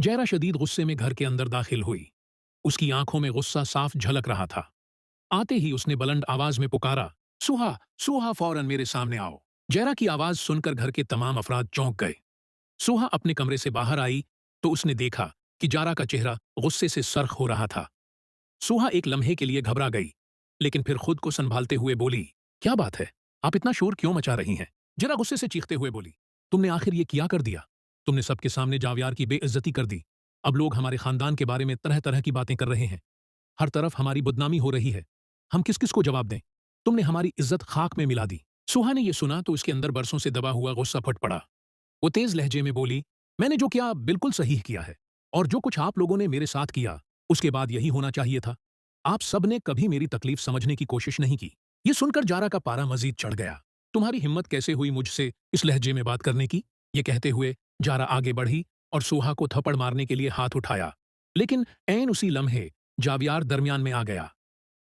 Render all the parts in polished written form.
जयरा शदीद गुस्से में घर के अंदर दाखिल हुई। उसकी आंखों में गुस्सा साफ झलक रहा था। आते ही उसने बुलंद आवाज में पुकारा, सुहा, सुहा, फौरन मेरे सामने आओ। जयरा की आवाज सुनकर घर के तमाम अफराद चौंक गए। सुहा अपने कमरे से बाहर आई तो उसने देखा कि जारा का चेहरा गुस्से से सर्ख हो रहा था। सुहा एक लम्हे के लिए घबरा गई, लेकिन फिर खुद को संभालते हुए बोली, क्या बात है, आप इतना शोर क्यों मचा रही हैं? जरा गुस्से से चीखते हुए बोली, तुमने आखिर ये क्या कर दिया? तुमने सबके सामने जावियार की बेइज्जती कर दी। अब लोग हमारे खानदान के बारे में तरह तरह की बातें कर रहे हैं। हर तरफ हमारी बदनामी हो रही है। हम किस किस को जवाब दें? तुमने हमारी इज्जत खाक में मिला दी। सुहा ने यह सुना तो उसके अंदर बरसों से दबा हुआ गुस्सा फट पड़ा। वो तेज लहजे में बोली, मैंने जो किया बिल्कुल सही किया है, और जो कुछ आप लोगों ने मेरे साथ किया उसके बाद यही होना चाहिए था। आप सब ने कभी मेरी तकलीफ समझने की कोशिश नहीं की। ये सुनकर जारा का पारा मजीद चढ़ गया। तुम्हारी हिम्मत कैसे हुई मुझसे इस लहजे में बात करने की? ये कहते हुए जारा आगे बढ़ी और सुहा को थप्पड़ मारने के लिए हाथ उठाया, लेकिन ऐन उसी लम्हे जावियार दरमियान में आ गया।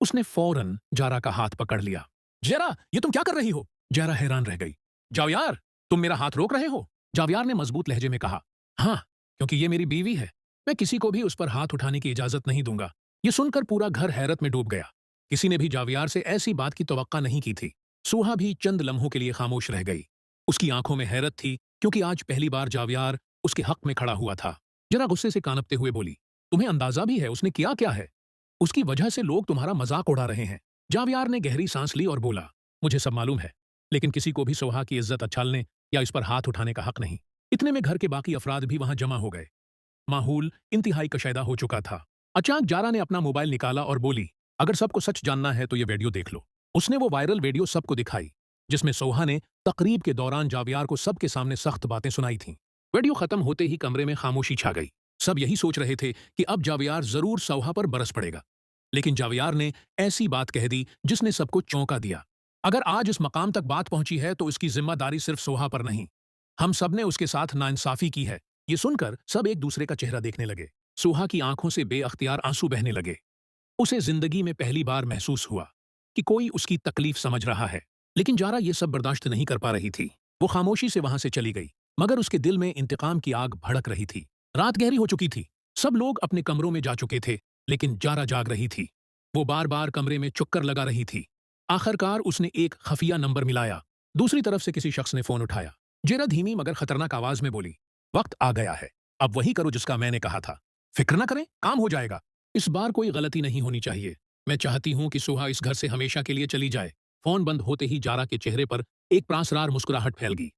उसने फौरन जारा का हाथ पकड़ लिया। जरा, ये तुम क्या कर रही हो? जारा हैरान रह गई। जावियार, तुम मेरा हाथ रोक रहे हो? जावियार ने मजबूत लहजे में कहा। हाँ, क्योंकि ये मेरी बीवी है। मैं किसी को भी उस पर हाथ उठाने की इजाजत नहीं दूंगा। ये सुनकर पूरा घर हैरत में डूब गया। किसी ने भी जावियार से ऐसी बात की तवक्का नहीं की थी। सुहा भी चंद लम्हों के लिए खामोश रह गई। उसकी आंखों में हैरत थी, क्योंकि आज पहली बार जावियार उसके हक में खड़ा हुआ था। जरा गुस्से से कानपते हुए बोली, तुम्हें अंदाजा भी है उसने किया क्या है? उसकी वजह से लोग तुम्हारा मजाक उड़ा रहे हैं। जावियार ने गहरी सांस ली और बोला, मुझे सब मालूम है, लेकिन किसी को भी सुहा की इज्जत अछालने या इस पर हाथ उठाने का हक नहीं। इतने में घर के बाकी अफराद भी वहां जमा हो गए। माहौल इंतहाई कशीदा हो चुका था। अचानक जारा ने अपना मोबाइल निकाला और बोली, अगर सबको सच जानना है तो ये वीडियो देख लो। उसने वो वायरल वीडियो सबको दिखाई, जिसमें सोहा ने तकरीब के दौरान जावियार को सबके सामने सख्त बातें सुनाई थीं। वीडियो खत्म होते ही कमरे में खामोशी छा गई। सब यही सोच रहे थे कि अब जावियार जरूर सोहा पर बरस पड़ेगा, लेकिन जावियार ने ऐसी बात कह दी जिसने सबको चौंका दिया। अगर आज इस मकाम तक बात पहुंची है तो इसकी जिम्मेदारी सिर्फ सोहा पर नहीं, हम सब ने उसके साथ नाइंसाफी की है। ये सुनकर सब एक दूसरे का चेहरा देखने लगे। सोहा की आंखों से बेअख्तियार आंसू बहने लगे। उसे जिंदगी में पहली बार महसूस हुआ कि कोई उसकी तकलीफ समझ रहा है, लेकिन जारा ये सब बर्दाश्त नहीं कर पा रही थी। वो खामोशी से वहां से चली गई, मगर उसके दिल में इंतकाम की आग भड़क रही थी। रात गहरी हो चुकी थी। सब लोग अपने कमरों में जा चुके थे, लेकिन जारा जाग रही थी। वो बार बार कमरे में चक्कर लगा रही थी। आखिरकार उसने एक खफिया नंबर मिलाया। दूसरी तरफ से किसी शख्स ने फोन उठाया। जेरा धीमी मगर खतरनाक आवाज में बोली, वक्त आ गया है, अब वही करो जिसका मैंने कहा था। फिक्र ना करें, काम हो जाएगा। इस बार कोई गलती नहीं होनी चाहिए। मैं चाहती हूं कि सुहा इस घर से हमेशा के लिए चली जाए। फोन बंद होते ही जारा के चेहरे पर एक प्रासरार मुस्कुराहट फैल गई।